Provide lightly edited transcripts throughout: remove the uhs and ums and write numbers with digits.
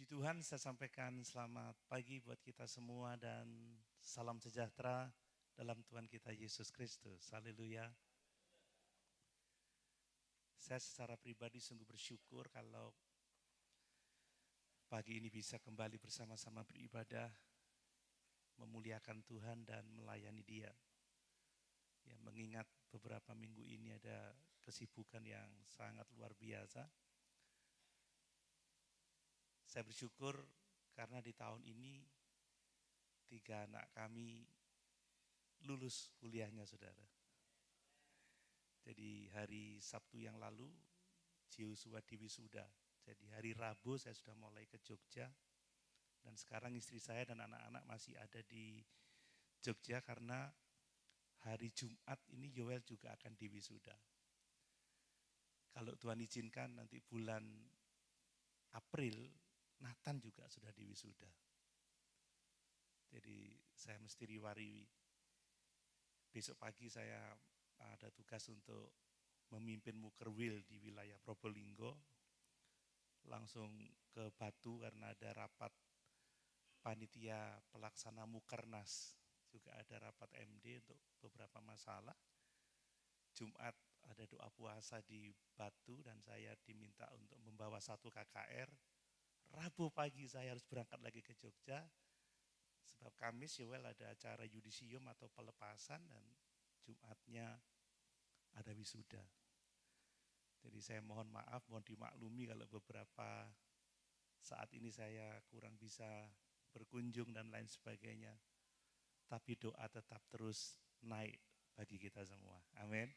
Tuhan, saya sampaikan selamat pagi buat kita semua dan salam sejahtera dalam Tuhan kita Yesus Kristus. Haleluya. Saya secara pribadi sungguh bersyukur kalau pagi ini bisa kembali bersama-sama beribadah, memuliakan Tuhan dan melayani Dia. Ya, mengingat beberapa minggu ini ada kesibukan yang sangat luar biasa. Saya bersyukur karena di tahun ini 3 anak kami lulus kuliahnya, saudara. Jadi hari Sabtu yang lalu, Joshua diwisuda. Jadi hari Rabu saya sudah mulai ke Jogja. Dan sekarang istri saya dan anak-anak masih ada di Jogja karena hari Jumat ini Yoel juga akan diwisuda. Kalau Tuhan izinkan nanti bulan April, Nathan juga sudah diwisuda. Jadi saya mesti riwariwi. Besok pagi saya ada tugas untuk memimpin Mukerwil di wilayah Probolinggo. Langsung ke Batu karena ada rapat panitia pelaksana Mukernas. Juga ada rapat MD untuk beberapa masalah. Jumat ada doa puasa di Batu dan saya diminta untuk membawa 1 KKR. Rabu pagi saya harus berangkat lagi ke Jogja. Sebab Kamis Yoel ada acara yudisium atau pelepasan dan Jumatnya ada wisuda. Jadi saya mohon maaf, mohon dimaklumi kalau beberapa saat ini saya kurang bisa berkunjung dan lain sebagainya. Tapi doa tetap terus naik bagi kita semua. Amin.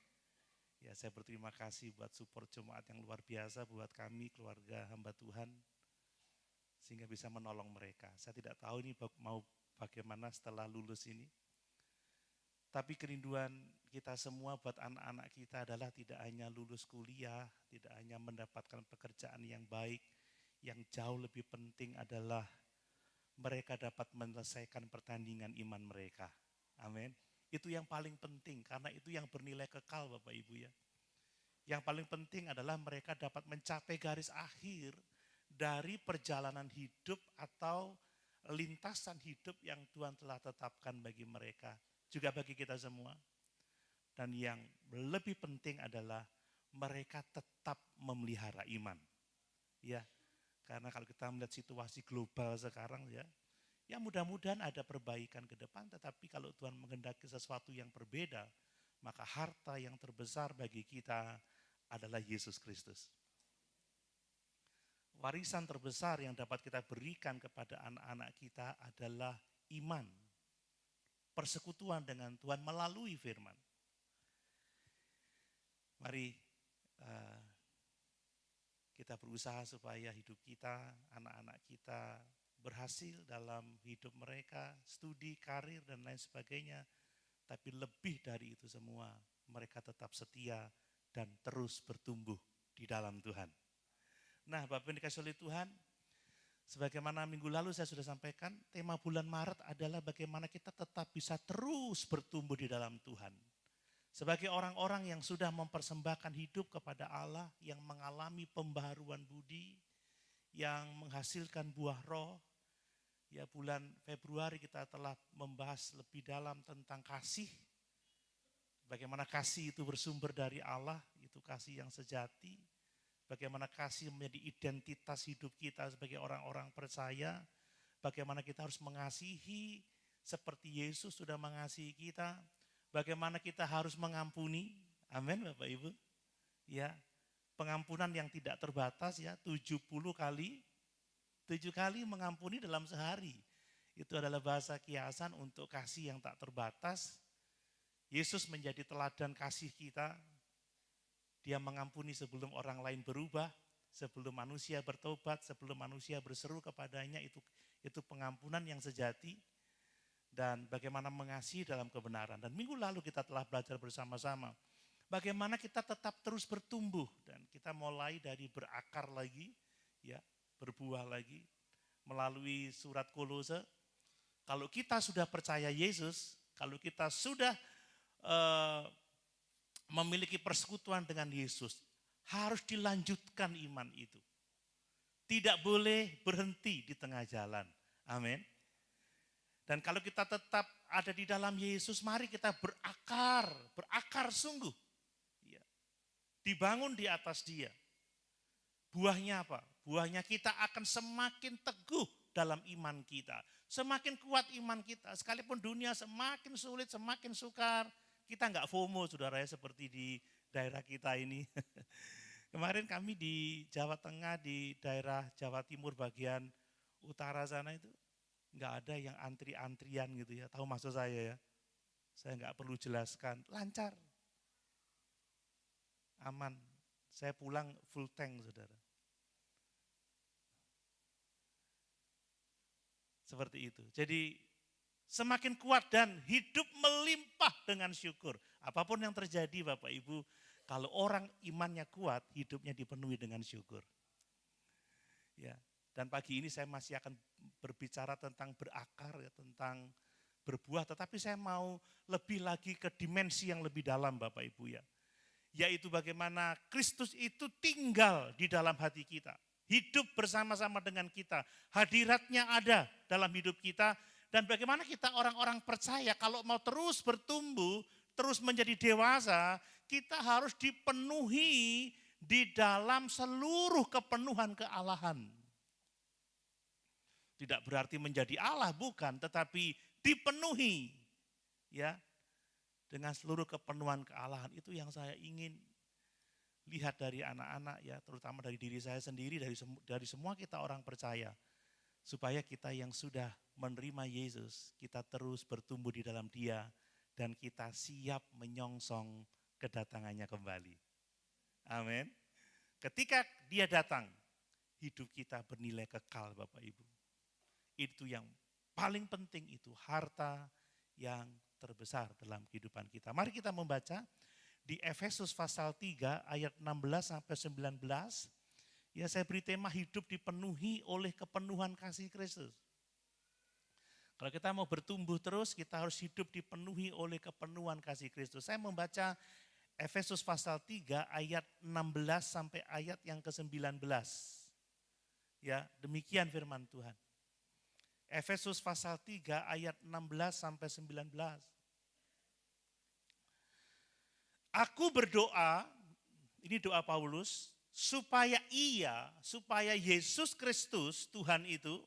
Ya, saya berterima kasih buat support jemaat yang luar biasa buat kami, keluarga hamba Tuhan. Sehingga bisa menolong mereka. Saya tidak tahu ini mau bagaimana setelah lulus ini. Tapi kerinduan kita semua buat anak-anak kita adalah tidak hanya lulus kuliah, tidak hanya mendapatkan pekerjaan yang baik, yang jauh lebih penting adalah mereka dapat menyelesaikan pertandingan iman mereka. Amin. Itu yang paling penting karena itu yang bernilai kekal Bapak Ibu ya. Yang paling penting adalah mereka dapat mencapai garis akhir dari perjalanan hidup atau lintasan hidup yang Tuhan telah tetapkan bagi mereka, juga bagi kita semua. Dan yang lebih penting adalah mereka tetap memelihara iman. Ya, karena kalau kita melihat situasi global sekarang ya mudah-mudahan ada perbaikan ke depan, tetapi kalau Tuhan menghendaki sesuatu yang berbeda, maka harta yang terbesar bagi kita adalah Yesus Kristus. Warisan terbesar yang dapat kita berikan kepada anak-anak kita adalah iman. Persekutuan dengan Tuhan melalui firman. Mari kita berusaha supaya hidup kita, anak-anak kita berhasil dalam hidup mereka, studi, karir dan lain sebagainya. Tapi lebih dari itu semua, mereka tetap setia dan terus bertumbuh di dalam Tuhan. Nah, Bapak yang dikasihi oleh Tuhan, sebagaimana minggu lalu saya sudah sampaikan, tema bulan Maret adalah bagaimana kita tetap bisa terus bertumbuh di dalam Tuhan. Sebagai orang-orang yang sudah mempersembahkan hidup kepada Allah, yang mengalami pembaharuan budi, yang menghasilkan buah roh. Ya, bulan Februari kita telah membahas lebih dalam tentang kasih. Bagaimana kasih itu bersumber dari Allah, itu kasih yang sejati. Bagaimana kasih menjadi identitas hidup kita sebagai orang-orang percaya. Bagaimana kita harus mengasihi seperti Yesus sudah mengasihi kita. Bagaimana kita harus mengampuni. Amin Bapak Ibu. Ya, pengampunan yang tidak terbatas ya, 70 kali. 7 kali mengampuni dalam sehari. Itu adalah bahasa kiasan untuk kasih yang tak terbatas. Yesus menjadi teladan kasih kita. Dia mengampuni sebelum orang lain berubah, sebelum manusia bertobat, sebelum manusia berseru kepadanya, itu pengampunan yang sejati. Dan bagaimana mengasihi dalam kebenaran. Dan minggu lalu kita telah belajar bersama-sama bagaimana kita tetap terus bertumbuh. Dan kita mulai dari berakar lagi, ya, berbuah lagi melalui surat Kolose. Kalau kita sudah percaya Yesus, kalau kita sudah memiliki persekutuan dengan Yesus, harus dilanjutkan iman itu. Tidak boleh berhenti di tengah jalan. Amin. Dan kalau kita tetap ada di dalam Yesus, mari kita berakar sungguh. Ya. Dibangun di atas Dia. Buahnya apa? Buahnya kita akan semakin teguh dalam iman kita. Semakin kuat iman kita, sekalipun dunia semakin sulit, semakin sukar, kita enggak FOMO saudara ya, seperti di daerah kita ini. Kemarin kami di Jawa Tengah, di daerah Jawa Timur bagian utara sana itu, enggak ada yang antri-antrian gitu ya, tahu maksud saya ya. Saya enggak perlu jelaskan, lancar, aman. Saya pulang full tank saudara. Seperti itu. Jadi semakin kuat dan hidup melimpah dengan syukur. Apapun yang terjadi Bapak Ibu, kalau orang imannya kuat, hidupnya dipenuhi dengan syukur. Ya, dan pagi ini saya masih akan berbicara tentang berakar, ya, tentang berbuah, tetapi saya mau lebih lagi ke dimensi yang lebih dalam Bapak Ibu ya. Yaitu bagaimana Kristus itu tinggal di dalam hati kita. Hidup bersama-sama dengan kita, hadiratnya ada dalam hidup kita, dan bagaimana kita orang-orang percaya kalau mau terus bertumbuh, terus menjadi dewasa, kita harus dipenuhi di dalam seluruh kepenuhan kealahan. Tidak berarti menjadi Allah, bukan, tetapi dipenuhi ya dengan seluruh kepenuhan kealahan. Itu yang saya ingin lihat dari anak-anak ya, terutama dari diri saya sendiri, dari semua kita orang percaya. Supaya kita yang sudah menerima Yesus, kita terus bertumbuh di dalam Dia dan kita siap menyongsong kedatangannya kembali. Amin. Ketika Dia datang, hidup kita bernilai kekal Bapak Ibu. Itu yang paling penting, itu harta yang terbesar dalam kehidupan kita. Mari kita membaca di Efesus pasal 3 ayat 16 sampai 19, ya saya beri tema hidup dipenuhi oleh kepenuhan kasih Kristus. Kalau kita mau bertumbuh terus, kita harus hidup dipenuhi oleh kepenuhan kasih Kristus. Saya membaca Efesus pasal 3 ayat 16 sampai ayat yang ke-19. Ya, demikian firman Tuhan. Efesus pasal 3 ayat 16 sampai 19. Aku berdoa, ini doa Paulus, supaya Yesus Kristus Tuhan itu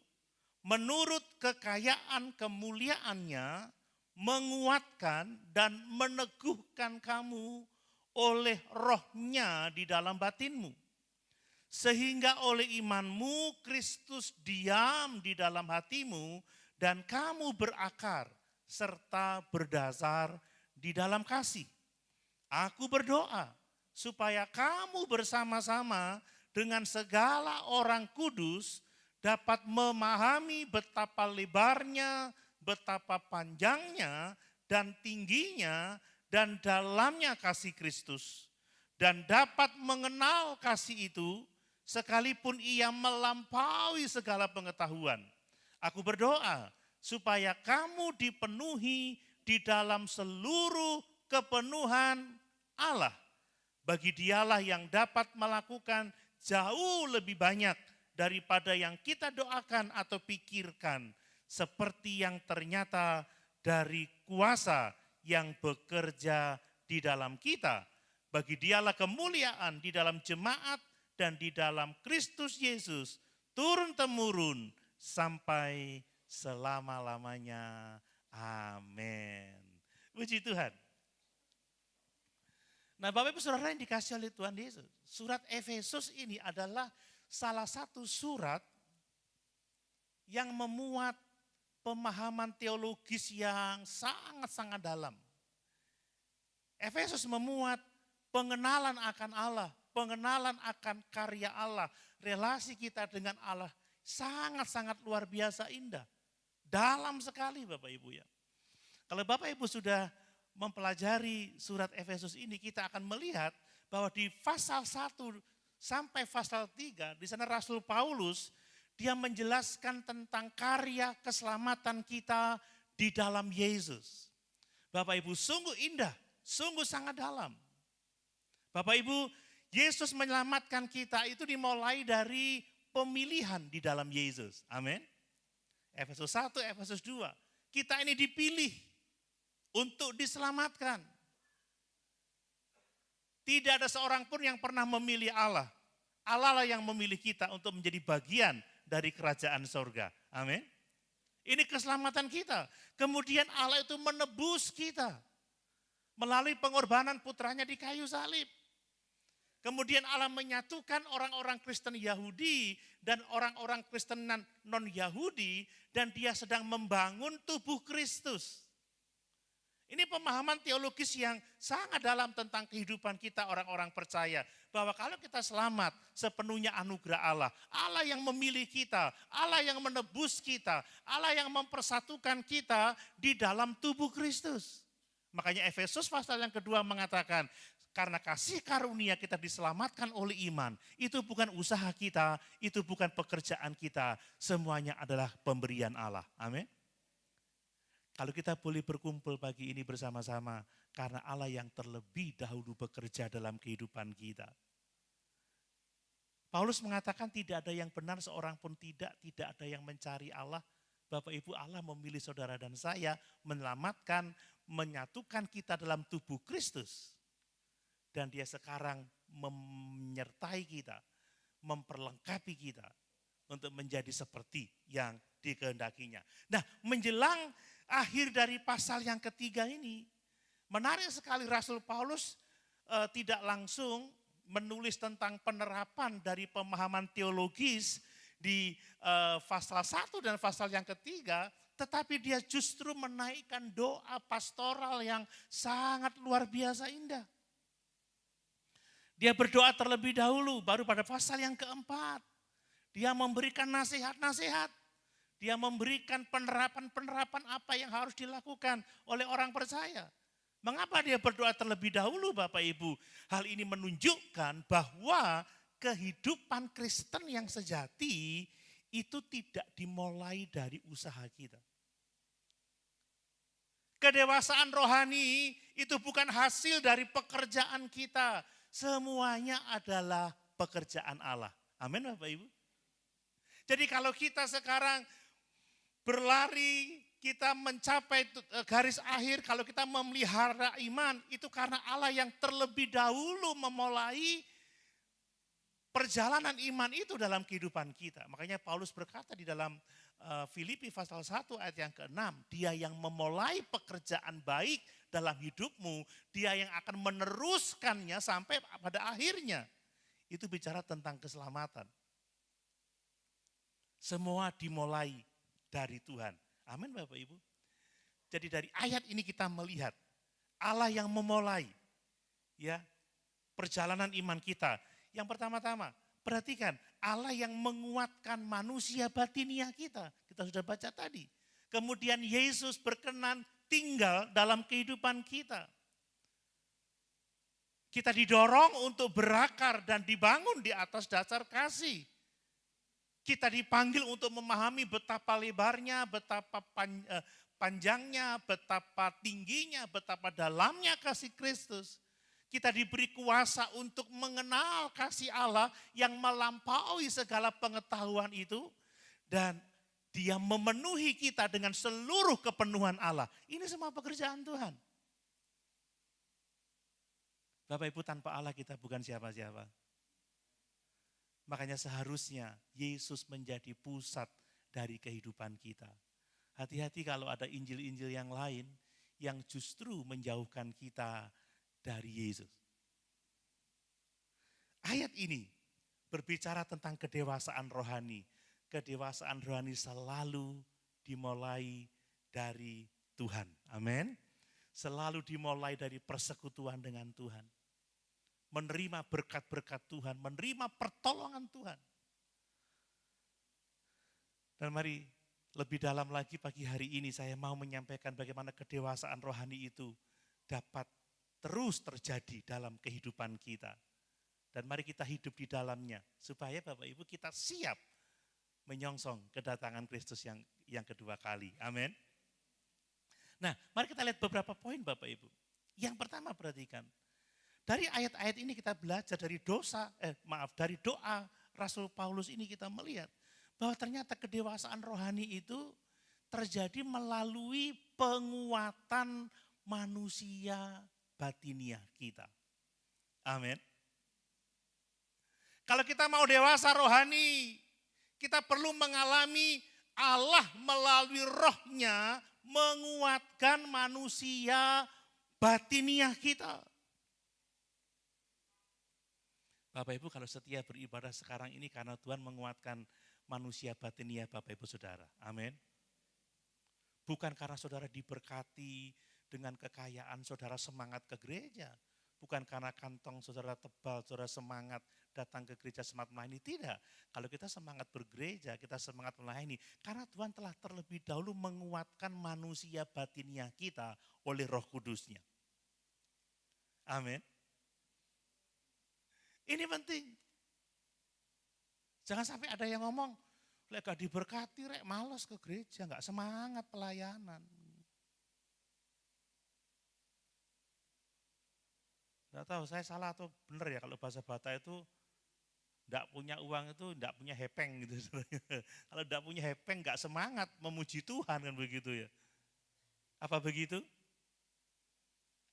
menurut kekayaan kemuliaannya menguatkan dan meneguhkan kamu oleh rohnya di dalam batinmu. Sehingga oleh imanmu Kristus diam di dalam hatimu dan kamu berakar serta berdasar di dalam kasih. Aku berdoa supaya kamu bersama-sama dengan segala orang kudus dapat memahami betapa lebarnya, betapa panjangnya dan tingginya dan dalamnya kasih Kristus. Dan dapat mengenal kasih itu sekalipun ia melampaui segala pengetahuan. Aku berdoa supaya kamu dipenuhi di dalam seluruh kepenuhan Allah. Bagi Dialah yang dapat melakukan jauh lebih banyak daripada yang kita doakan atau pikirkan, seperti yang ternyata dari kuasa yang bekerja di dalam kita. Bagi Dialah kemuliaan di dalam jemaat dan di dalam Kristus Yesus turun-temurun sampai selama-lamanya. Amin. Puji Tuhan. Nah Bapak Ibu Saudara yang dikasih oleh Tuhan Yesus, surat Efesus ini adalah salah satu surat yang memuat pemahaman teologis yang sangat-sangat dalam. Efesus memuat pengenalan akan Allah, pengenalan akan karya Allah, relasi kita dengan Allah sangat-sangat luar biasa indah. Dalam sekali Bapak Ibu ya. Kalau Bapak Ibu sudah mempelajari surat Efesus ini, kita akan melihat bahwa di pasal 1 sampai pasal 3, di sana Rasul Paulus, dia menjelaskan tentang karya keselamatan kita di dalam Yesus. Bapak Ibu, sungguh indah, sungguh sangat dalam. Bapak Ibu, Yesus menyelamatkan kita itu dimulai dari pemilihan di dalam Yesus. Amin. Efesus 1, Efesus 2. Kita ini dipilih untuk diselamatkan. Tidak ada seorang pun yang pernah memilih Allah. Allah lah yang memilih kita untuk menjadi bagian dari kerajaan sorga. Amin. Ini keselamatan kita. Kemudian Allah itu menebus kita melalui pengorbanan putranya di kayu salib. Kemudian Allah menyatukan orang-orang Kristen Yahudi dan orang-orang Kristen non-Yahudi dan dia sedang membangun tubuh Kristus. Ini pemahaman teologis yang sangat dalam tentang kehidupan kita orang-orang percaya. Bahwa kalau kita selamat sepenuhnya anugerah Allah. Allah yang memilih kita, Allah yang menebus kita, Allah yang mempersatukan kita di dalam tubuh Kristus. Makanya Efesus pasal yang kedua mengatakan, karena kasih karunia kita diselamatkan oleh iman. Itu bukan usaha kita, itu bukan pekerjaan kita. Semuanya adalah pemberian Allah. Amin. Kalau kita boleh berkumpul pagi ini bersama-sama, karena Allah yang terlebih dahulu bekerja dalam kehidupan kita. Paulus mengatakan tidak ada yang benar seorang pun tidak ada yang mencari Allah. Bapak Ibu, Allah memilih saudara dan saya menyelamatkan, menyatukan kita dalam tubuh Kristus. Dan dia sekarang menyertai kita, memperlengkapi kita untuk menjadi seperti yang dikehendakinya. Nah, menjelang akhir dari pasal yang ketiga ini, menarik sekali Rasul Paulus tidak langsung menulis tentang penerapan dari pemahaman teologis di pasal 1 dan pasal yang ketiga, tetapi dia justru menaikkan doa pastoral yang sangat luar biasa indah. Dia berdoa terlebih dahulu, baru pada pasal yang keempat. Dia memberikan nasihat-nasihat. Dia memberikan penerapan-penerapan apa yang harus dilakukan oleh orang percaya. Mengapa dia berdoa terlebih dahulu Bapak Ibu? Hal ini menunjukkan bahwa kehidupan Kristen yang sejati itu tidak dimulai dari usaha kita. Kedewasaan rohani itu bukan hasil dari pekerjaan kita. Semuanya adalah pekerjaan Allah. Amin Bapak Ibu. Jadi kalau kita sekarang berlari, kita mencapai garis akhir, kalau kita memelihara iman, itu karena Allah yang terlebih dahulu memulai perjalanan iman itu dalam kehidupan kita. Makanya Paulus berkata di dalam Filipi pasal 1 ayat yang ke-6, dia yang memulai pekerjaan baik dalam hidupmu, dia yang akan meneruskannya sampai pada akhirnya. Itu bicara tentang keselamatan. Semua dimulai dari Tuhan. Amin Bapak Ibu. Jadi dari ayat ini kita melihat Allah yang memulai ya perjalanan iman kita. Yang pertama-tama, perhatikan Allah yang menguatkan manusia batiniah kita. Kita sudah baca tadi. Kemudian Yesus berkenan tinggal dalam kehidupan kita. Kita didorong untuk berakar dan dibangun di atas dasar kasih. Kita dipanggil untuk memahami betapa lebarnya, betapa panjangnya, betapa tingginya, betapa dalamnya kasih Kristus. Kita diberi kuasa untuk mengenal kasih Allah yang melampaui segala pengetahuan itu. Dan dia memenuhi kita dengan seluruh kepenuhan Allah. Ini semua pekerjaan Tuhan. Bapak Ibu, tanpa Allah kita bukan siapa-siapa. Makanya seharusnya Yesus menjadi pusat dari kehidupan kita. Hati-hati kalau ada Injil-Injil yang lain yang justru menjauhkan kita dari Yesus. Ayat ini berbicara tentang kedewasaan rohani. Kedewasaan rohani selalu dimulai dari Tuhan. Amin. Selalu dimulai dari persekutuan dengan Tuhan. Menerima berkat-berkat Tuhan, menerima pertolongan Tuhan. Dan mari lebih dalam lagi pagi hari ini saya mau menyampaikan bagaimana kedewasaan rohani itu dapat terus terjadi dalam kehidupan kita. Dan mari kita hidup di dalamnya supaya Bapak Ibu kita siap menyongsong kedatangan Kristus yang kedua kali. Amin. Nah, mari kita lihat beberapa poin Bapak Ibu. Yang pertama perhatikan. Dari ayat-ayat ini kita belajar dari doa Rasul Paulus ini kita melihat bahwa ternyata kedewasaan rohani itu terjadi melalui penguatan manusia batiniah kita. Amin. Kalau kita mau dewasa rohani, kita perlu mengalami Allah melalui rohnya menguatkan manusia batiniah kita. Bapak Ibu, kalau setia beribadah sekarang ini karena Tuhan menguatkan manusia batiniah Bapak Ibu Saudara. Amin. Bukan karena saudara diberkati dengan kekayaan saudara semangat ke gereja. Bukan karena kantong saudara tebal, saudara semangat datang ke gereja semangat melayani. Tidak. Kalau kita semangat bergereja, kita semangat melayani. Karena Tuhan telah terlebih dahulu menguatkan manusia batiniah kita oleh Roh Kudusnya. Amin. Ini penting. Jangan sampai ada yang ngomong, lek gak diberkati, rek malas ke gereja, gak semangat pelayanan. Gak tahu saya salah atau benar ya kalau bahasa Batak itu gak punya uang itu gak punya hepeng gitu. Kalau gak punya hepeng gak semangat memuji Tuhan kan begitu ya. Apa begitu?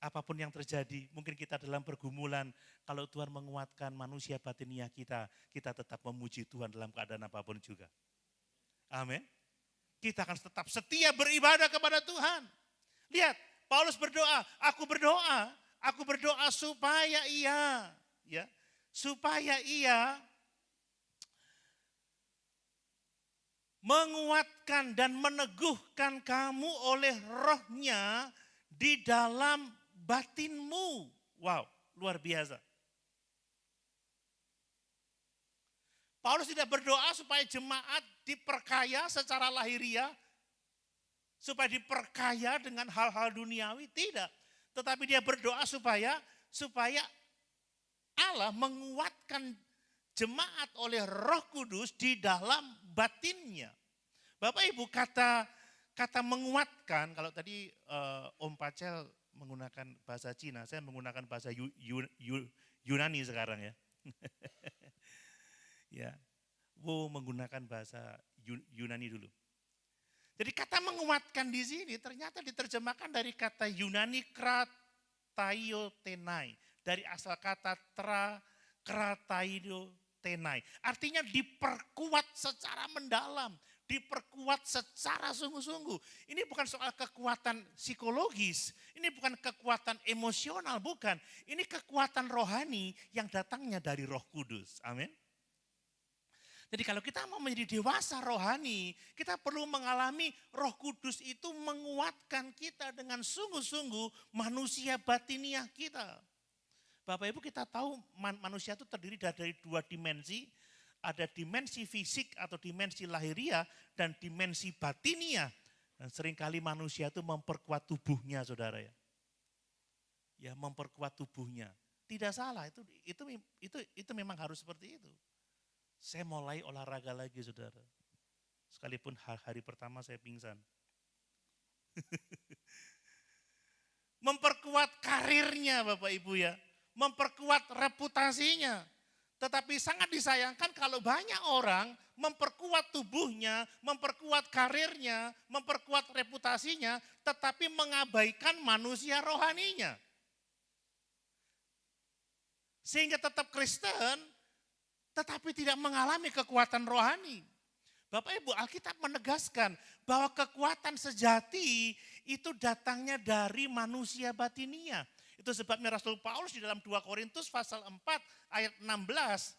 Apapun yang terjadi, mungkin kita dalam pergumulan, kalau Tuhan menguatkan manusia batiniah kita, kita tetap memuji Tuhan dalam keadaan apapun juga. Amin. Kita akan tetap setia beribadah kepada Tuhan. Lihat, Paulus berdoa, aku berdoa supaya ia menguatkan dan meneguhkan kamu oleh rohnya di dalam batinmu. Wow, luar biasa. Paulus tidak berdoa supaya jemaat diperkaya secara lahiriah, supaya diperkaya dengan hal-hal duniawi, tidak. Tetapi dia berdoa supaya Allah menguatkan jemaat oleh Roh Kudus di dalam batinnya. Bapak Ibu, kata menguatkan, kalau tadi Om Pacel menggunakan bahasa Cina, saya menggunakan bahasa Yunani sekarang ya. Ya, menggunakan bahasa Yunani dulu. Jadi kata menguatkan di sini ternyata diterjemahkan dari kata Yunani krataiotenai, dari asal kata krataiotenai. Artinya diperkuat secara mendalam, diperkuat secara sungguh-sungguh. Ini bukan soal kekuatan psikologis, ini bukan kekuatan emosional, bukan. Ini kekuatan rohani yang datangnya dari Roh Kudus. Amin. Jadi kalau kita mau menjadi dewasa rohani, kita perlu mengalami Roh Kudus itu menguatkan kita dengan sungguh-sungguh manusia batiniah kita. Bapak Ibu, kita tahu manusia itu terdiri dari dua dimensi. Ada dimensi fisik atau dimensi lahiriah dan dimensi batiniah. Dan seringkali manusia itu memperkuat tubuhnya, saudara ya. Ya, memperkuat tubuhnya. Tidak salah, itu memang harus seperti itu. Saya mulai olahraga lagi, saudara. Sekalipun hari pertama saya pingsan. Memperkuat karirnya Bapak Ibu ya. Memperkuat reputasinya. Tetapi sangat disayangkan kalau banyak orang memperkuat tubuhnya, memperkuat karirnya, memperkuat reputasinya, tetapi mengabaikan manusia rohaninya. Sehingga tetap Kristen, tetapi tidak mengalami kekuatan rohani. Bapak Ibu, Alkitab menegaskan bahwa kekuatan sejati itu datangnya dari manusia batiniah. Itu sebabnya Rasul Paulus di dalam 2 Korintus pasal 4 ayat 16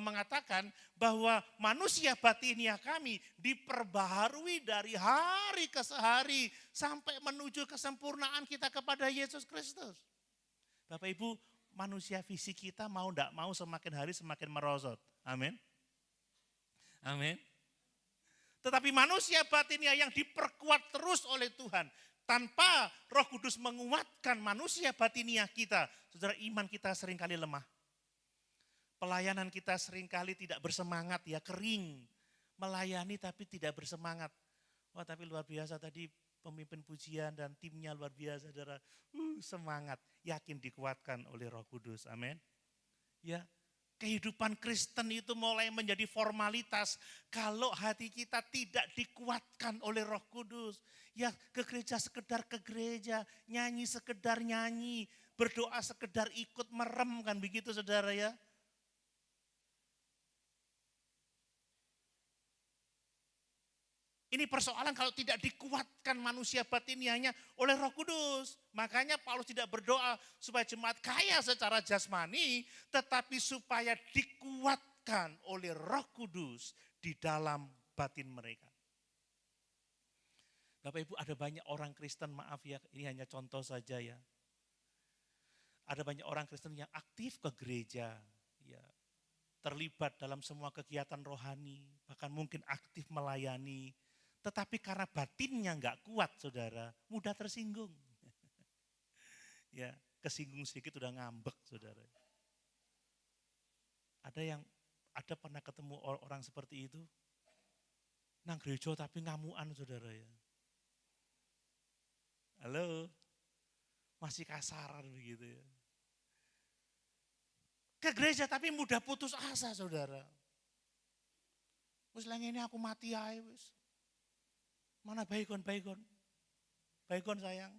mengatakan bahwa manusia batiniah kami diperbaharui dari hari ke hari sampai menuju kesempurnaan kita kepada Yesus Kristus. Bapak Ibu, manusia fisik kita mau tidak mau semakin hari semakin merosot. Amin. Amin. Tetapi manusia batiniah yang diperkuat terus oleh Tuhan. Tanpa Roh Kudus menguatkan manusia batiniah kita, saudara, iman kita seringkali lemah. Pelayanan kita seringkali tidak bersemangat, ya kering. Melayani tapi tidak bersemangat. Wah, tapi luar biasa tadi pemimpin pujian dan timnya luar biasa, saudara. Semangat, yakin dikuatkan oleh Roh Kudus. Amin. Ya, kehidupan Kristen itu mulai menjadi formalitas kalau hati kita tidak dikuatkan oleh Roh Kudus. Ya ke gereja sekedar ke gereja, nyanyi sekedar nyanyi, berdoa sekedar ikut merem kan begitu saudara ya. Ini persoalan kalau tidak dikuatkan manusia batiniahnya oleh Roh Kudus. Makanya Paulus tidak berdoa supaya jemaat kaya secara jasmani, tetapi supaya dikuatkan oleh Roh Kudus di dalam batin mereka. Bapak Ibu, ada banyak orang Kristen, maaf ya, ini hanya contoh saja ya. Ada banyak orang Kristen yang aktif ke gereja, ya, terlibat dalam semua kegiatan rohani, bahkan mungkin aktif melayani. Tetapi karena batinnya enggak kuat saudara, mudah tersinggung. Ya, kesinggung sedikit udah ngambek saudara. Ada pernah ketemu orang seperti itu? Nang gereja tapi ngamuan saudara ya. Halo, masih kasaran begitu ya. Ke gereja tapi mudah putus asa saudara. Wis ini aku mati aja wis. Mana baikon sayang.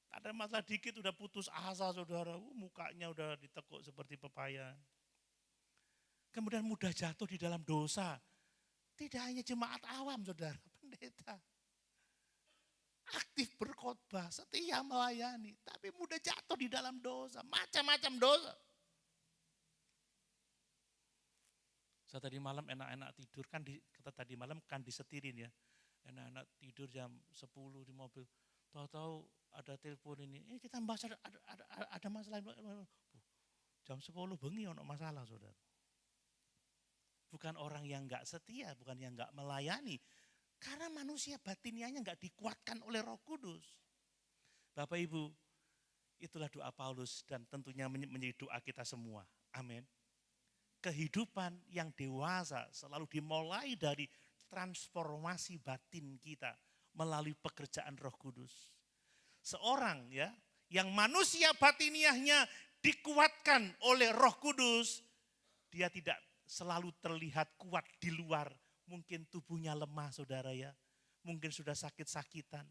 Ada masalah dikit udah putus asa saudara, mukanya udah ditekuk seperti pepaya. Kemudian mudah jatuh di dalam dosa. Tidak hanya jemaat awam saudara, pendeta. Aktif berkhotbah, setia melayani, tapi mudah jatuh di dalam dosa, macam-macam dosa. Saya tadi malam enak-enak tidur, kata tadi malam kan disetirin ya. Enak-enak tidur jam 10 di mobil. Tahu-tahu ada telepon ini, kita bahas ada masalah. Jam 10 bengi ada masalah saudara. Bukan orang yang enggak setia, bukan yang enggak melayani. Karena manusia batiniahnya enggak dikuatkan oleh Roh Kudus. Bapak Ibu, itulah doa Paulus dan tentunya menjadi doa kita semua. Amin. Kehidupan yang dewasa selalu dimulai dari transformasi batin kita melalui pekerjaan Roh Kudus. Seorang ya yang manusia batiniahnya dikuatkan oleh Roh Kudus, dia tidak selalu terlihat kuat di luar. Mungkin tubuhnya lemah saudara ya, mungkin sudah sakit-sakitan.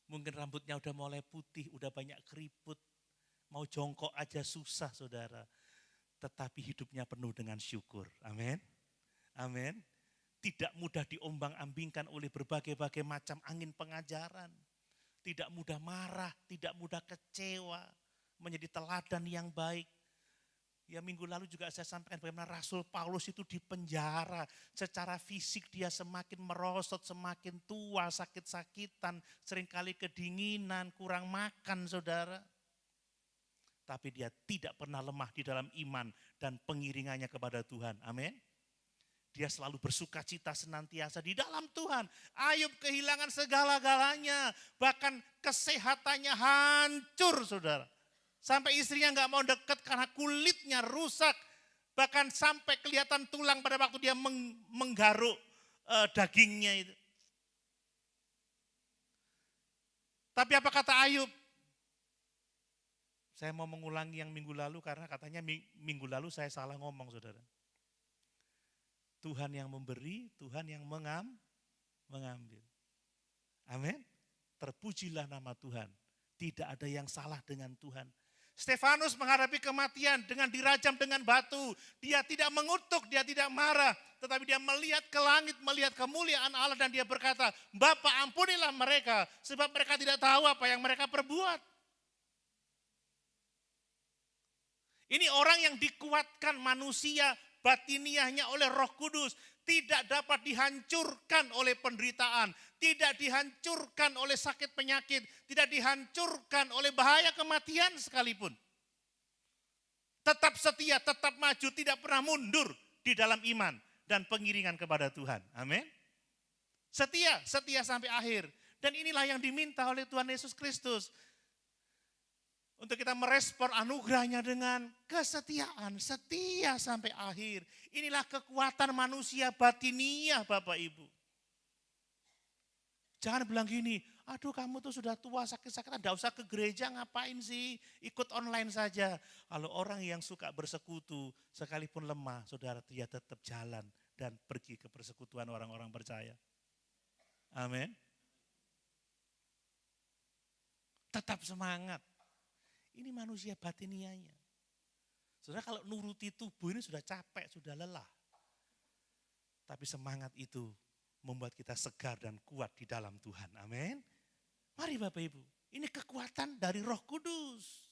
Mungkin rambutnya udah mulai putih, udah banyak keriput. Mau jongkok aja susah saudara. Tetapi hidupnya penuh dengan syukur. Amin. Amin. Tidak mudah diombang-ambingkan oleh berbagai-bagai macam angin pengajaran. Tidak mudah marah, tidak mudah kecewa. Menjadi teladan yang baik. Ya minggu lalu juga saya sampaikan bagaimana Rasul Paulus itu dipenjara. Secara fisik dia semakin merosot, semakin tua, sakit-sakitan. Seringkali kedinginan, kurang makan saudara. Tapi dia tidak pernah lemah di dalam iman dan pengiringannya kepada Tuhan. Amin. Dia selalu bersuka cita senantiasa di dalam Tuhan. Ayub kehilangan segala-galanya. Bahkan kesehatannya hancur saudara. Sampai istrinya gak mau dekat karena kulitnya rusak. Bahkan sampai kelihatan tulang pada waktu dia menggaruk dagingnya itu. Tapi apa kata Ayub? Saya mau mengulangi yang minggu lalu karena katanya minggu lalu saya salah ngomong saudara. Tuhan yang memberi, Tuhan yang mengambil. Amin. Terpujilah nama Tuhan. Tidak ada yang salah dengan Tuhan. Stefanus menghadapi kematian dengan dirajam dengan batu. Dia tidak mengutuk, dia tidak marah. Tetapi dia melihat ke langit, melihat kemuliaan Allah dan dia berkata, Bapa ampunilah mereka sebab mereka tidak tahu apa yang mereka perbuat. Ini orang yang dikuatkan manusia batiniahnya oleh Roh Kudus. Tidak dapat dihancurkan oleh penderitaan. Tidak dihancurkan oleh sakit penyakit. Tidak dihancurkan oleh bahaya kematian sekalipun. Tetap setia, tetap maju, tidak pernah mundur di dalam iman dan pengiringan kepada Tuhan. Amin. Setia, setia sampai akhir. Dan inilah yang diminta oleh Tuhan Yesus Kristus. Untuk kita merespon anugerahnya dengan kesetiaan, setia sampai akhir. Inilah kekuatan manusia batiniah Bapak Ibu. Jangan bilang gini, Aduh kamu tuh sudah tua sakit-sakitan, enggak usah ke gereja ngapain sih, ikut online saja. Kalau orang yang suka bersekutu sekalipun lemah, saudara dia tetap jalan dan pergi ke persekutuan orang-orang percaya. Amin. Tetap semangat. Ini manusia batinianya. Saudara kalau nuruti tubuh ini sudah capek, sudah lelah. Tapi semangat itu membuat kita segar dan kuat di dalam Tuhan. Amin. Mari Bapak Ibu, ini kekuatan dari Roh Kudus.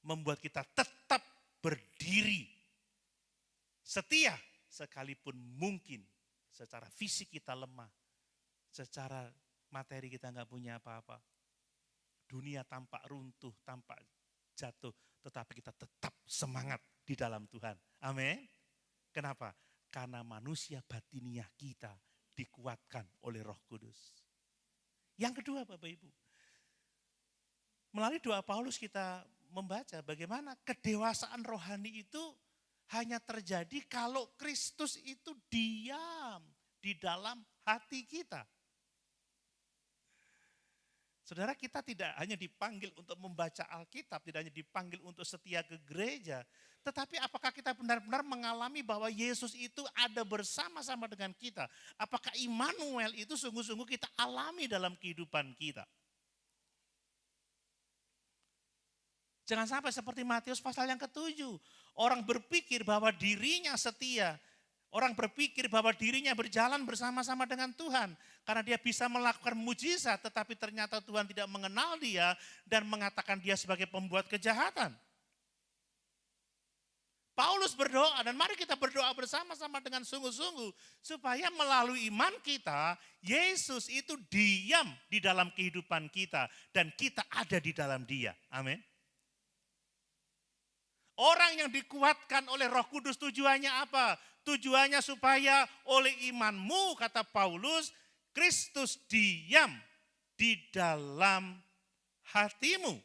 Membuat kita tetap berdiri. Setia sekalipun mungkin secara fisik kita lemah. Secara materi kita enggak punya apa-apa. Dunia tampak runtuh, tampak jatuh. Tetapi kita tetap semangat di dalam Tuhan. Amin. Kenapa? Karena manusia batiniah kita dikuatkan oleh Roh Kudus. Yang kedua Bapak Ibu, melalui doa Paulus kita membaca bagaimana kedewasaan rohani itu hanya terjadi kalau Kristus itu diam di dalam hati kita. Saudara, kita tidak hanya dipanggil untuk membaca Alkitab, tidak hanya dipanggil untuk setia ke gereja, tetapi apakah kita benar-benar mengalami bahwa Yesus itu ada bersama-sama dengan kita? Apakah Immanuel itu sungguh-sungguh kita alami dalam kehidupan kita? Jangan sampai seperti Matius pasal yang ke-7. Orang berpikir bahwa dirinya setia. Orang berpikir bahwa dirinya berjalan bersama-sama dengan Tuhan. Karena dia bisa melakukan mujizat, tetapi ternyata Tuhan tidak mengenal dia dan mengatakan dia sebagai pembuat kejahatan. Paulus berdoa dan mari kita berdoa bersama-sama dengan sungguh-sungguh. Supaya melalui iman kita, Yesus itu diam di dalam kehidupan kita. Dan kita ada di dalam dia. Amin. Orang yang dikuatkan oleh Roh Kudus tujuannya apa? Tujuannya supaya oleh imanmu, kata Paulus, Kristus diam di dalam hatimu.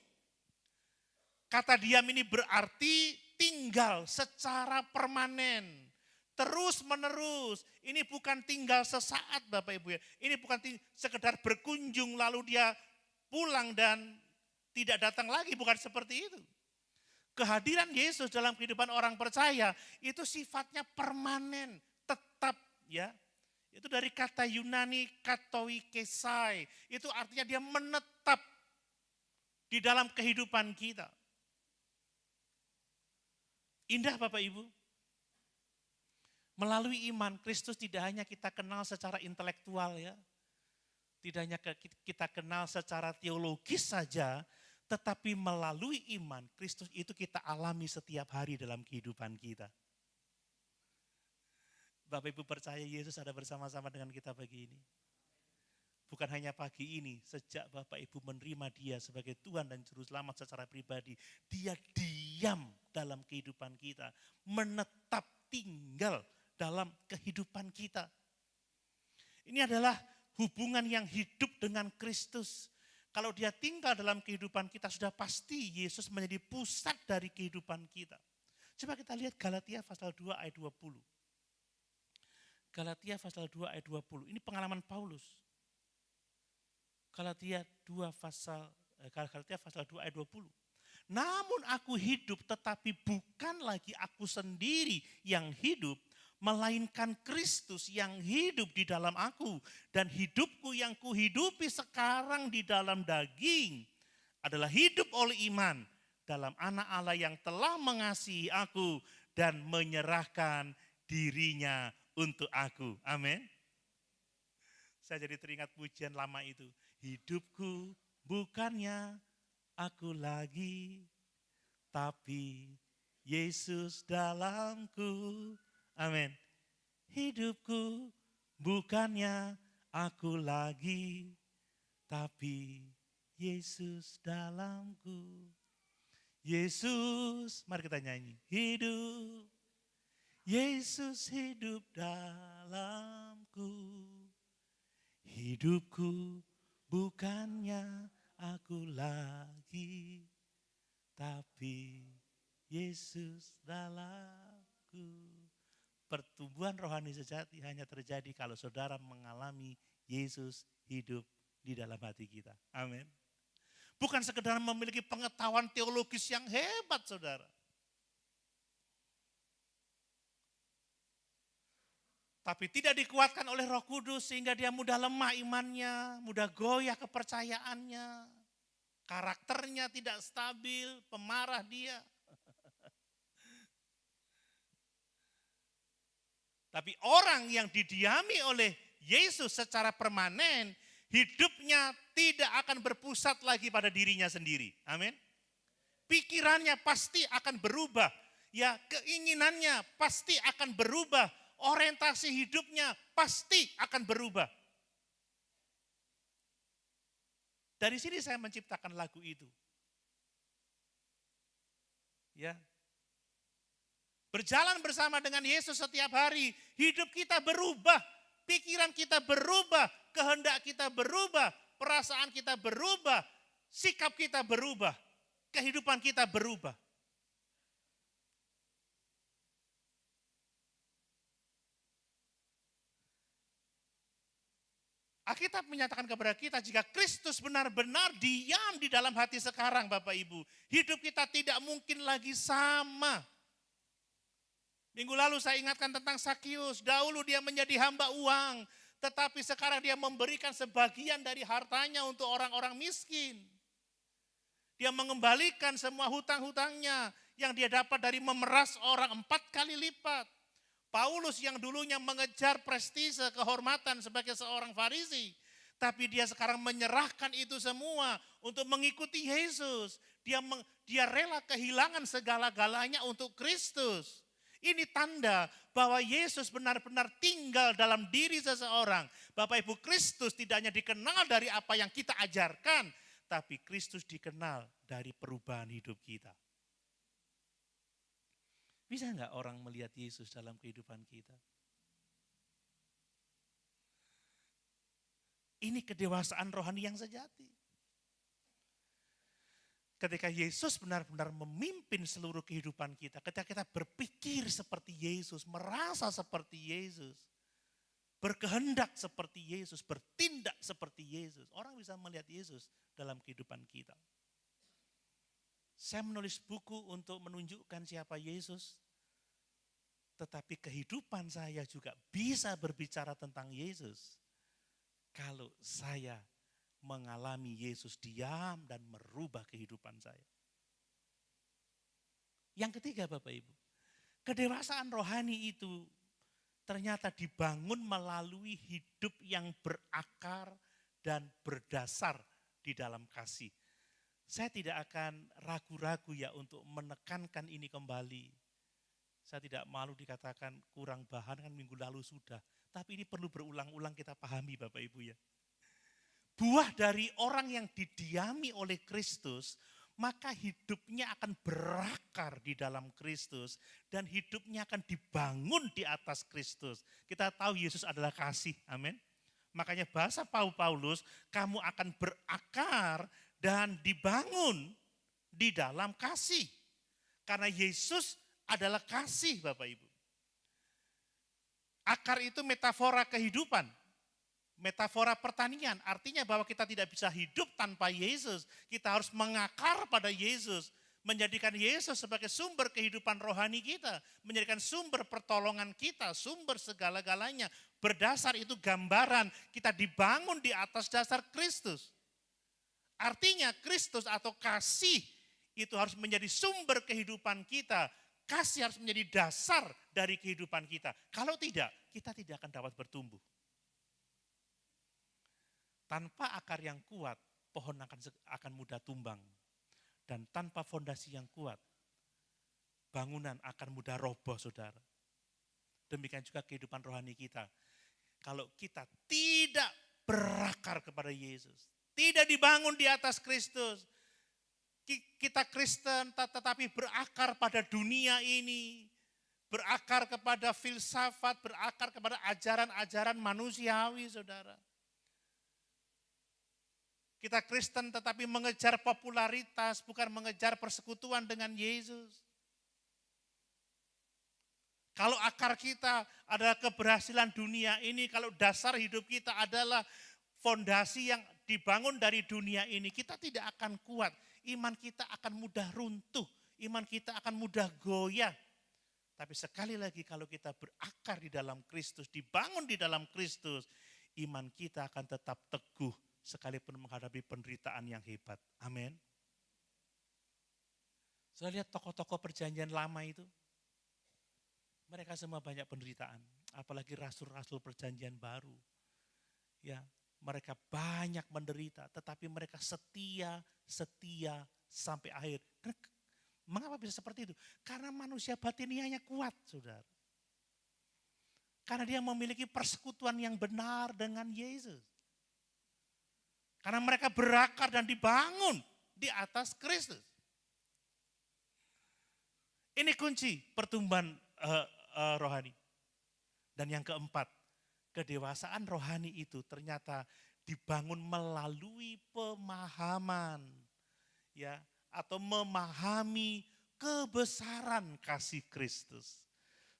Kata diam ini berarti tinggal secara permanen. Terus menerus. Ini bukan tinggal sesaat Bapak Ibu ya. Ini bukan sekedar berkunjung lalu dia pulang dan tidak datang lagi. Bukan seperti itu. Kehadiran Yesus dalam kehidupan orang percaya itu sifatnya permanen, tetap ya. Itu dari kata Yunani katoikesai, itu artinya dia menetap di dalam kehidupan kita. Indah Bapak Ibu. Melalui iman Kristus tidak hanya kita kenal secara intelektual ya. Tidak hanya kita kenal secara teologis saja, tetapi melalui iman, Kristus itu kita alami setiap hari dalam kehidupan kita. Bapak Ibu percaya Yesus ada bersama-sama dengan kita pagi ini. Bukan hanya pagi ini, sejak Bapak Ibu menerima dia sebagai Tuhan dan Juru Selamat secara pribadi, dia diam dalam kehidupan kita, menetap tinggal dalam kehidupan kita. Ini adalah hubungan yang hidup dengan Kristus. Kalau dia tinggal dalam kehidupan kita, sudah pasti Yesus menjadi pusat dari kehidupan kita. Coba kita lihat Galatia pasal 2 ayat 20. Galatia pasal 2 ayat 20. Ini pengalaman Paulus. Galatia pasal 2 ayat 20. Namun aku hidup tetapi bukan lagi aku sendiri yang hidup, melainkan Kristus yang hidup di dalam aku. Dan hidupku yang kuhidupi sekarang di dalam daging adalah hidup oleh iman dalam Anak Allah yang telah mengasihi aku dan menyerahkan dirinya untuk aku. Amin. Saya jadi teringat pujian lama itu. Hidupku bukannya aku lagi, tapi Yesus dalamku. Amin. Hidupku bukannya aku lagi, tapi Yesus dalamku. Yesus, mari kita nyanyi. Hidup, Yesus hidup dalamku. Hidupku bukannya aku lagi, tapi Yesus dalamku. Pertumbuhan rohani sejati hanya terjadi kalau saudara mengalami Yesus hidup di dalam hati kita. Amin. Bukan sekedar memiliki pengetahuan teologis yang hebat, saudara. Tapi tidak dikuatkan oleh Roh Kudus sehingga dia mudah lemah imannya, mudah goyah kepercayaannya. Karakternya tidak stabil, pemarah dia. Tapi orang yang didiami oleh Yesus secara permanen, hidupnya tidak akan berpusat lagi pada dirinya sendiri. Amin. Pikirannya pasti akan berubah. Ya, keinginannya pasti akan berubah. Orientasi hidupnya pasti akan berubah. Dari sini saya menciptakan lagu itu. Ya. Berjalan bersama dengan Yesus setiap hari, hidup kita berubah, pikiran kita berubah, kehendak kita berubah, perasaan kita berubah, sikap kita berubah, kehidupan kita berubah. Alkitab menyatakan kepada kita jika Kristus benar-benar diam di dalam hati sekarang Bapak Ibu, hidup kita tidak mungkin lagi sama. Minggu lalu saya ingatkan tentang Sakius, dahulu dia menjadi hamba uang, tetapi sekarang dia memberikan sebagian dari hartanya untuk orang-orang miskin. Dia mengembalikan semua hutang-hutangnya yang dia dapat dari memeras orang 4 kali lipat. Paulus yang dulunya mengejar prestise, kehormatan sebagai seorang Farisi, tapi dia sekarang menyerahkan itu semua untuk mengikuti Yesus. Dia rela kehilangan segala-galanya untuk Kristus. Ini tanda bahwa Yesus benar-benar tinggal dalam diri seseorang. Bapak Ibu, Kristus tidak hanya dikenal dari apa yang kita ajarkan, tapi Kristus dikenal dari perubahan hidup kita. Bisa enggak orang melihat Yesus dalam kehidupan kita? Ini kedewasaan rohani yang sejati. Ketika Yesus benar-benar memimpin seluruh kehidupan kita, ketika kita berpikir seperti Yesus, merasa seperti Yesus, berkehendak seperti Yesus, bertindak seperti Yesus, orang bisa melihat Yesus dalam kehidupan kita. Saya menulis buku untuk menunjukkan siapa Yesus, tetapi kehidupan saya juga bisa berbicara tentang Yesus kalau saya mengalami Yesus diam dan merubah kehidupan saya. Yang ketiga Bapak Ibu, kedewasaan rohani itu ternyata dibangun melalui hidup yang berakar dan berdasar di dalam kasih. Saya tidak akan ragu-ragu ya untuk menekankan ini kembali. Saya tidak malu dikatakan kurang bahan, kan minggu lalu sudah. Tapi ini perlu berulang-ulang kita pahami Bapak Ibu ya. Buah dari orang yang didiami oleh Kristus, maka hidupnya akan berakar di dalam Kristus. Dan hidupnya akan dibangun di atas Kristus. Kita tahu Yesus adalah kasih, amin. Makanya bahasa Paulus, kamu akan berakar dan dibangun di dalam kasih. Karena Yesus adalah kasih Bapak Ibu. Akar itu metafora kehidupan, metafora pertanian. Artinya bahwa kita tidak bisa hidup tanpa Yesus. Kita harus mengakar pada Yesus. Menjadikan Yesus sebagai sumber kehidupan rohani kita. Menjadikan sumber pertolongan kita, sumber segala-galanya. Berdasar itu gambaran kita dibangun di atas dasar Kristus. Artinya Kristus atau kasih itu harus menjadi sumber kehidupan kita. Kasih harus menjadi dasar dari kehidupan kita. Kalau tidak, kita tidak akan dapat bertumbuh. Tanpa akar yang kuat, pohon akan mudah tumbang. Dan tanpa fondasi yang kuat, bangunan akan mudah roboh, saudara. Demikian juga kehidupan rohani kita. Kalau kita tidak berakar kepada Yesus, tidak dibangun di atas Kristus, kita Kristen tetapi berakar pada dunia ini, berakar kepada filsafat, berakar kepada ajaran-ajaran manusiawi, saudara. Kita Kristen tetapi mengejar popularitas, bukan mengejar persekutuan dengan Yesus. Kalau akar kita adalah keberhasilan dunia ini, kalau dasar hidup kita adalah fondasi yang dibangun dari dunia ini, kita tidak akan kuat. Iman kita akan mudah runtuh, iman kita akan mudah goyah. Tapi sekali lagi kalau kita berakar di dalam Kristus, dibangun di dalam Kristus, iman kita akan tetap teguh sekalipun menghadapi penderitaan yang hebat. Amin. Saya lihat tokoh-tokoh perjanjian lama itu, mereka semua banyak penderitaan. Apalagi rasul-rasul perjanjian baru. Ya, mereka banyak menderita, tetapi mereka setia sampai akhir. Mengapa bisa seperti itu? Karena manusia batiniahnya kuat, saudara. Karena dia memiliki persekutuan yang benar dengan Yesus. Karena mereka berakar dan dibangun di atas Kristus. Ini kunci pertumbuhan rohani. Dan yang keempat, kedewasaan rohani itu ternyata dibangun melalui pemahaman, ya, atau memahami kebesaran kasih Kristus.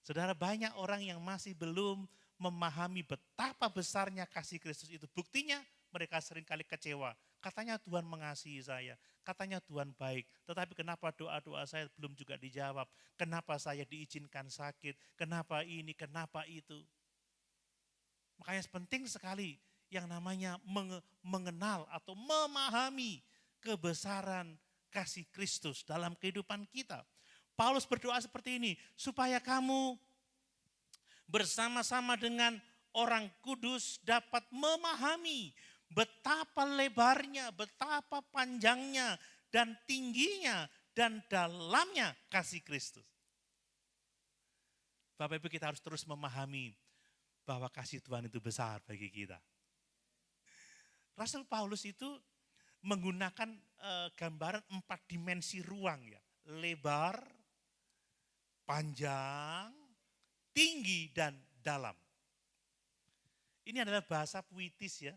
Saudara, banyak orang yang masih belum memahami betapa besarnya kasih Kristus itu. Buktinya mereka seringkali kecewa. Katanya Tuhan mengasihi saya, katanya Tuhan baik. Tetapi kenapa doa-doa saya belum juga dijawab? Kenapa saya diizinkan sakit? Kenapa ini, kenapa itu? Makanya penting sekali yang namanya mengenal atau memahami kebesaran kasih Kristus dalam kehidupan kita. Paulus berdoa seperti ini, supaya kamu bersama-sama dengan orang kudus dapat memahami betapa lebarnya, betapa panjangnya, dan tingginya, dan dalamnya kasih Kristus. Bapak Ibu, kita harus terus memahami bahwa kasih Tuhan itu besar bagi kita. Rasul Paulus itu menggunakan gambaran 4 dimensi ruang, ya. Lebar, panjang, tinggi, dan dalam. Ini adalah bahasa puitis, ya.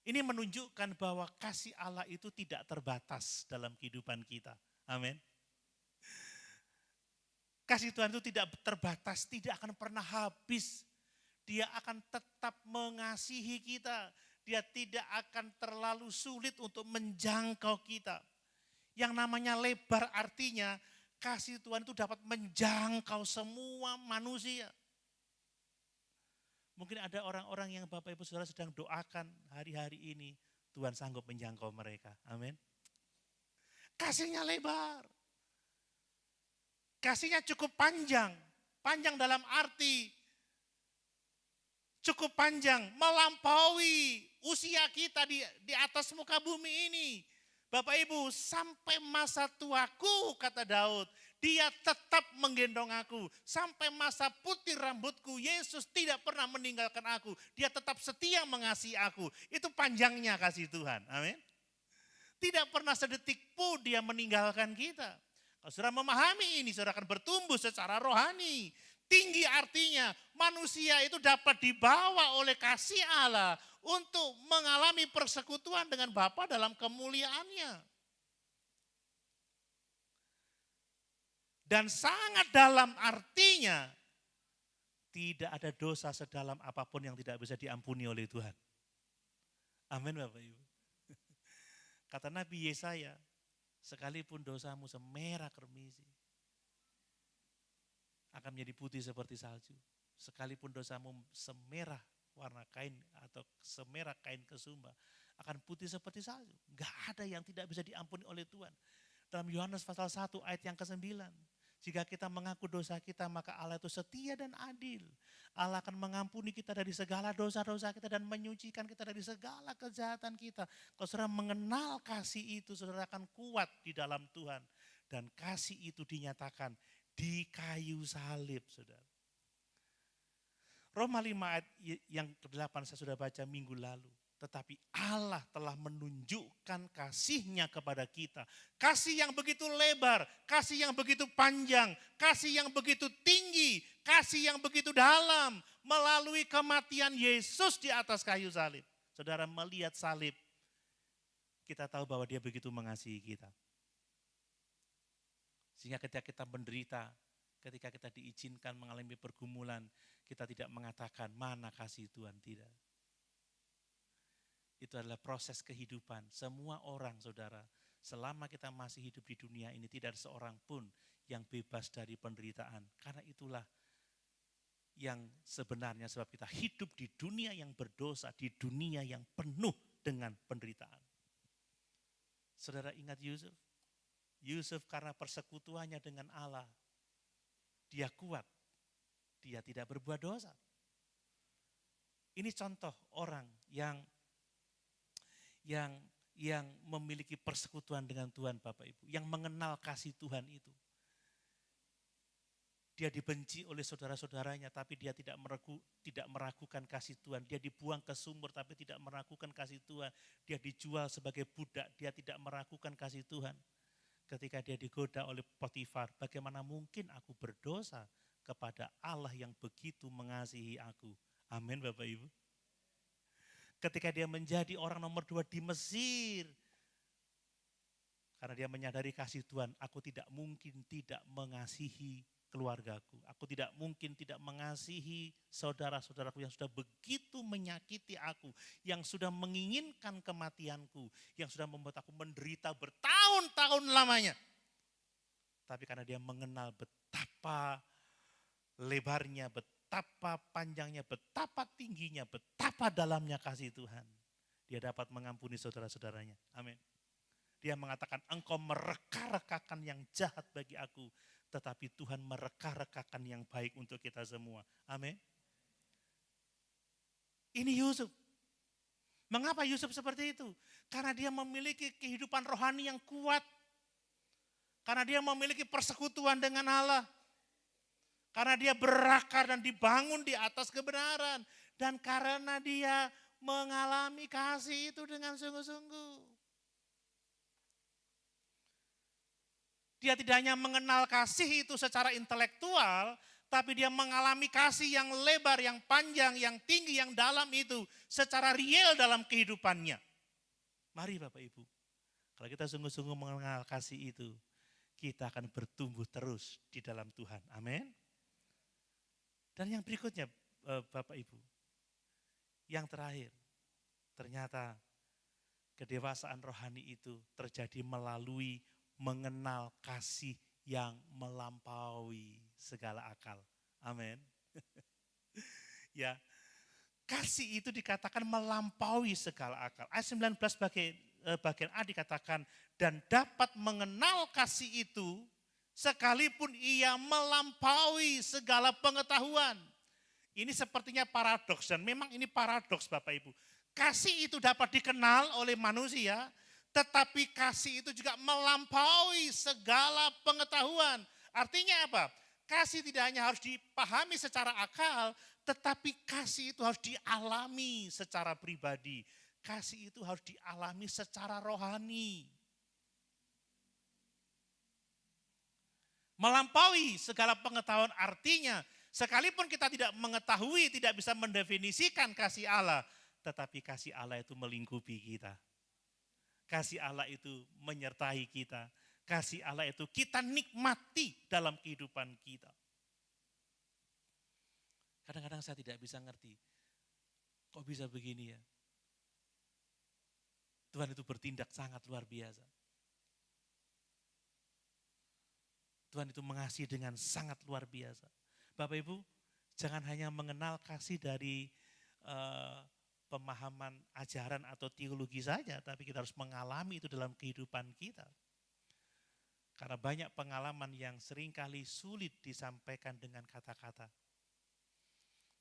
Ini menunjukkan bahwa kasih Allah itu tidak terbatas dalam kehidupan kita. Amin. Kasih Tuhan itu tidak terbatas, tidak akan pernah habis. Dia akan tetap mengasihi kita. Dia tidak akan terlalu sulit untuk menjangkau kita. Yang namanya lebar artinya kasih Tuhan itu dapat menjangkau semua manusia. Mungkin ada orang-orang yang Bapak Ibu Saudara sedang doakan hari-hari ini, Tuhan sanggup menjangkau mereka. Amin. Kasihnya lebar. Kasihnya cukup panjang. Panjang dalam arti cukup panjang, melampaui usia kita di atas muka bumi ini. Bapak Ibu, sampai masa tuaku, kata Daud, dia tetap menggendong aku. Sampai masa putih rambutku, Yesus tidak pernah meninggalkan aku. Dia tetap setia mengasihi aku. Itu panjangnya kasih Tuhan. Amin. Tidak pernah sedetik pun dia meninggalkan kita. Kalau saudara memahami ini, saudara akan bertumbuh secara rohani. Tinggi artinya manusia itu dapat dibawa oleh kasih Allah untuk mengalami persekutuan dengan Bapa dalam kemuliaannya. Dan sangat dalam artinya tidak ada dosa sedalam apapun yang tidak bisa diampuni oleh Tuhan. Amin Bapak Ibu. Kata Nabi Yesaya, sekalipun dosamu semerah kermisi, akan menjadi putih seperti salju. Sekalipun dosamu semerah warna kain atau semerah kain kesumba, akan putih seperti salju. Enggak ada yang tidak bisa diampuni oleh Tuhan. Dalam Yohanes pasal 1 ayat yang ke-9, jika kita mengaku dosa kita, maka Allah itu setia dan adil. Allah akan mengampuni kita dari segala dosa-dosa kita dan menyucikan kita dari segala kejahatan kita. Kalau saudara mengenal kasih itu, saudara akan kuat di dalam Tuhan. Dan kasih itu dinyatakan di kayu salib, saudara. Roma 5 ayat yang ke-8 saya sudah baca minggu lalu. Tetapi Allah telah menunjukkan kasih-Nya kepada kita. Kasih yang begitu lebar, kasih yang begitu panjang, kasih yang begitu tinggi, kasih yang begitu dalam. Melalui kematian Yesus di atas kayu salib. Saudara melihat salib, kita tahu bahwa Dia begitu mengasihi kita. Sehingga ketika kita menderita, ketika kita diizinkan mengalami pergumulan, kita tidak mengatakan mana kasih Tuhan, tidak. Itu adalah proses kehidupan. Semua orang, saudara, selama kita masih hidup di dunia ini, tidak ada seorang pun yang bebas dari penderitaan. Karena itulah yang sebenarnya sebab kita hidup di dunia yang berdosa, di dunia yang penuh dengan penderitaan. Saudara ingat Yusuf? Yusuf karena persekutuannya dengan Allah, dia kuat, dia tidak berbuat dosa. Ini contoh orang yang memiliki persekutuan dengan Tuhan Bapak Ibu, yang mengenal kasih Tuhan itu. Dia dibenci oleh saudara-saudaranya tapi dia tidak meragukan kasih Tuhan. Dia dibuang ke sumur tapi tidak meragukan kasih Tuhan. Dia dijual sebagai budak, dia tidak meragukan kasih Tuhan. Ketika dia digoda oleh Potifar, bagaimana mungkin aku berdosa kepada Allah yang begitu mengasihi aku. Amin Bapak Ibu. Ketika dia menjadi orang nomor 2 di Mesir, karena dia menyadari kasih Tuhan, aku tidak mungkin tidak mengasihi keluargaku. Aku tidak mungkin tidak mengasihi saudara-saudaraku yang sudah begitu menyakiti aku, yang sudah menginginkan kematianku, yang sudah membuat aku menderita bertahun-tahun lamanya. Tapi karena dia mengenal betapa lebarnya, betapa panjangnya, betapa tingginya, betapa dalamnya kasih Tuhan, dia dapat mengampuni saudara-saudaranya. Amin. Dia mengatakan, engkau mereka-rekakan yang jahat bagi aku, tetapi Tuhan mereka-rekakan yang baik untuk kita semua. Amin. Ini Yusuf. Mengapa Yusuf seperti itu? Karena dia memiliki kehidupan rohani yang kuat. Karena dia memiliki persekutuan dengan Allah. Karena dia berakar dan dibangun di atas kebenaran. Dan karena dia mengalami kasih itu dengan sungguh-sungguh. Dia tidak hanya mengenal kasih itu secara intelektual, tapi dia mengalami kasih yang lebar, yang panjang, yang tinggi, yang dalam itu secara real dalam kehidupannya. Mari Bapak Ibu, kalau kita sungguh-sungguh mengenal kasih itu, kita akan bertumbuh terus di dalam Tuhan. Amin. Dan yang berikutnya Bapak Ibu, yang terakhir, ternyata kedewasaan rohani itu terjadi melalui mengenal kasih yang melampaui segala akal. Amin. Ya, kasih itu dikatakan melampaui segala akal. Ayat 19 bagian A dikatakan, dan dapat mengenal kasih itu sekalipun ia melampaui segala pengetahuan. Ini sepertinya paradoks, dan memang ini paradoks Bapak Ibu. Kasih itu dapat dikenal oleh manusia, tetapi kasih itu juga melampaui segala pengetahuan. Artinya apa? Kasih tidak hanya harus dipahami secara akal, tetapi kasih itu harus dialami secara pribadi. Kasih itu harus dialami secara rohani. Melampaui segala pengetahuan artinya, sekalipun kita tidak mengetahui, tidak bisa mendefinisikan kasih Allah, tetapi kasih Allah itu melingkupi kita. Kasih Allah itu menyertai kita. Kasih Allah itu kita nikmati dalam kehidupan kita. Kadang-kadang saya tidak bisa ngerti, kok bisa begini ya? Tuhan itu bertindak sangat luar biasa. Tuhan itu mengasihi dengan sangat luar biasa. Bapak Ibu, jangan hanya mengenal kasih dari pemahaman ajaran atau teologi saja, tapi kita harus mengalami itu dalam kehidupan kita. Karena banyak pengalaman yang seringkali sulit disampaikan dengan kata-kata.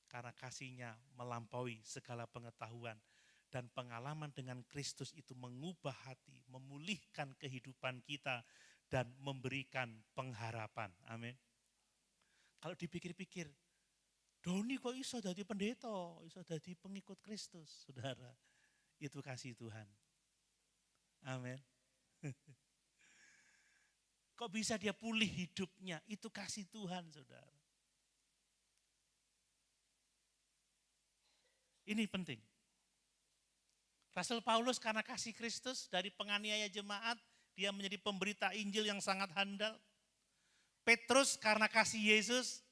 Karena kasihnya melampaui segala pengetahuan. Dan pengalaman dengan Kristus itu mengubah hati, memulihkan kehidupan kita, dan memberikan pengharapan. Amin. Kalau dipikir-pikir, Doni kok iso jadi pendeta, iso jadi pengikut Kristus, saudara. Itu kasih Tuhan. Amin. Kok bisa dia pulih hidupnya, itu kasih Tuhan, saudara. Ini penting. Rasul Paulus karena kasih Kristus dari penganiaya jemaat, dia menjadi pemberita Injil yang sangat handal. Petrus karena kasih Yesus,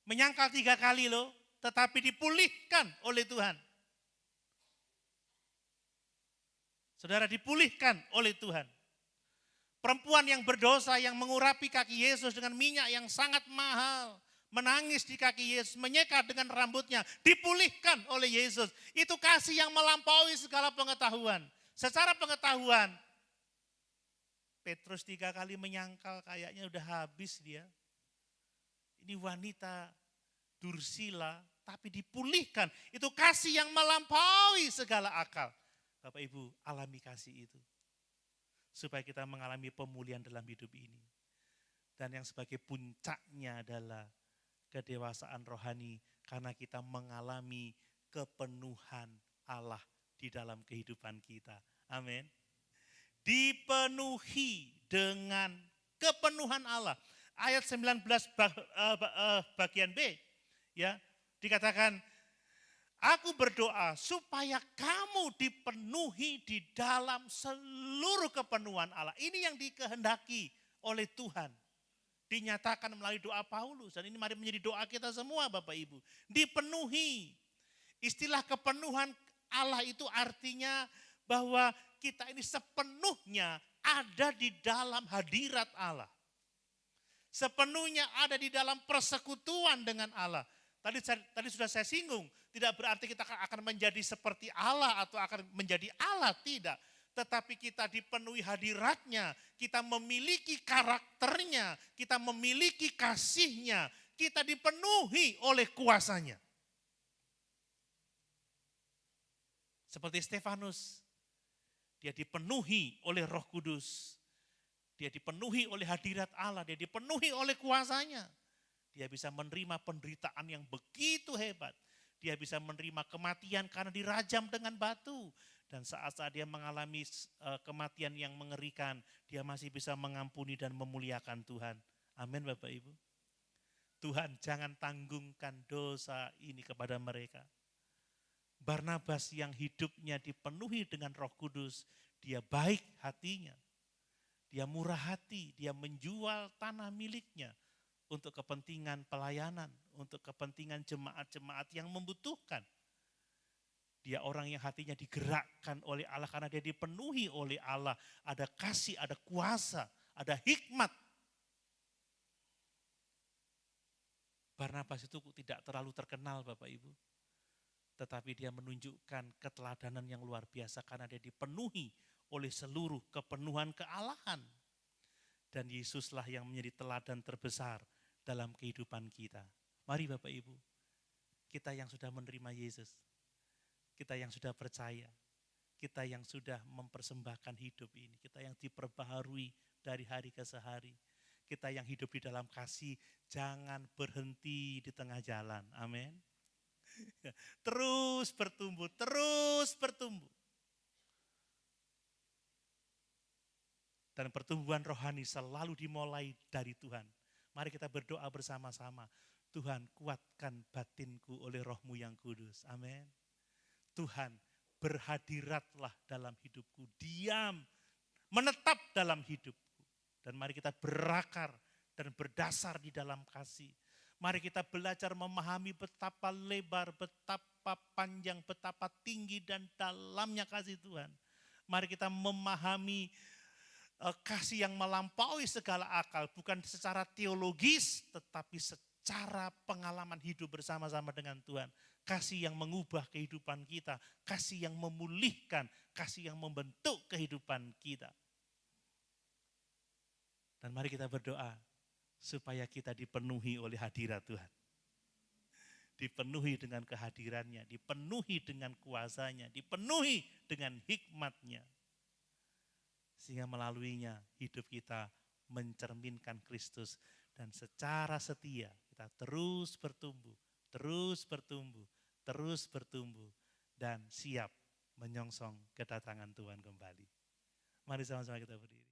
menyangkal 3 kali loh, tetapi dipulihkan oleh Tuhan. Saudara, dipulihkan oleh Tuhan. Perempuan yang berdosa yang mengurapi kaki Yesus dengan minyak yang sangat mahal. Menangis di kaki Yesus, menyeka dengan rambutnya, dipulihkan oleh Yesus. Itu kasih yang melampaui segala pengetahuan. Secara pengetahuan, Petrus 3 kali menyangkal, kayaknya udah habis dia. Ini wanita Dursila, tapi dipulihkan. Itu kasih yang melampaui segala akal. Bapak Ibu, alami kasih itu. Supaya kita mengalami pemulihan dalam hidup ini. Dan yang sebagai puncaknya adalah kedewasaan rohani. Karena kita mengalami kepenuhan Allah di dalam kehidupan kita. Amin. Dipenuhi dengan kepenuhan Allah. Ayat 19 bagian B. Ya, dikatakan, aku berdoa supaya kamu dipenuhi di dalam seluruh kepenuhan Allah. Ini yang dikehendaki oleh Tuhan. Dinyatakan melalui doa Paulus. Dan ini mari menjadi doa kita semua Bapak Ibu. Dipenuhi. Istilah kepenuhan Allah itu artinya bahwa kita ini sepenuhnya ada di dalam hadirat Allah. Sepenuhnya ada di dalam persekutuan dengan Allah. Tadi sudah saya singgung, tidak berarti kita akan menjadi seperti Allah atau akan menjadi Allah, tidak. Tetapi kita dipenuhi hadiratnya, kita memiliki karakternya, kita memiliki kasihnya, kita dipenuhi oleh kuasanya. Seperti Stefanus, dia dipenuhi oleh Roh Kudus, dia dipenuhi oleh hadirat Allah, dia dipenuhi oleh kuasanya. Dia bisa menerima penderitaan yang begitu hebat. Dia bisa menerima kematian karena dirajam dengan batu. Dan saat-saat dia mengalami kematian yang mengerikan, dia masih bisa mengampuni dan memuliakan Tuhan. Amin Bapak Ibu. Tuhan jangan tanggungkan dosa ini kepada mereka. Barnabas yang hidupnya dipenuhi dengan Roh Kudus, dia baik hatinya. Dia murah hati, dia menjual tanah miliknya untuk kepentingan pelayanan, untuk kepentingan jemaat-jemaat yang membutuhkan. Dia orang yang hatinya digerakkan oleh Allah karena dia dipenuhi oleh Allah. Ada kasih, ada kuasa, ada hikmat. Barnabas itu tidak terlalu terkenal Bapak Ibu. Tetapi dia menunjukkan keteladanan yang luar biasa karena dia dipenuhi oleh seluruh kepenuhan kealahan. Dan Yesuslah yang menjadi teladan terbesar dalam kehidupan kita. Mari Bapak Ibu, kita yang sudah menerima Yesus, kita yang sudah percaya, kita yang sudah mempersembahkan hidup ini, kita yang diperbaharui dari hari ke hari, kita yang hidup di dalam kasih, jangan berhenti di tengah jalan. Amin. Terus bertumbuh, terus bertumbuh. Dan pertumbuhan rohani selalu dimulai dari Tuhan. Mari kita berdoa bersama-sama. Tuhan, kuatkan batinku oleh Roh-Mu yang kudus. Amin. Tuhan, berhadiratlah dalam hidupku. Diam, menetap dalam hidupku. Dan mari kita berakar dan berdasar di dalam kasih. Mari kita belajar memahami betapa lebar, betapa panjang, betapa tinggi dan dalamnya kasih Tuhan. Mari kita memahami kasih yang melampaui segala akal, bukan secara teologis, tetapi secara pengalaman hidup bersama-sama dengan Tuhan. Kasih yang mengubah kehidupan kita, kasih yang memulihkan, kasih yang membentuk kehidupan kita. Dan mari kita berdoa supaya kita dipenuhi oleh hadirat Tuhan. Dipenuhi dengan kehadirannya, dipenuhi dengan kuasanya, dipenuhi dengan hikmatnya. Sehingga melaluinya hidup kita mencerminkan Kristus. Dan secara setia kita terus bertumbuh, terus bertumbuh, terus bertumbuh. Dan siap menyongsong kedatangan Tuhan kembali. Mari sama-sama kita berdiri.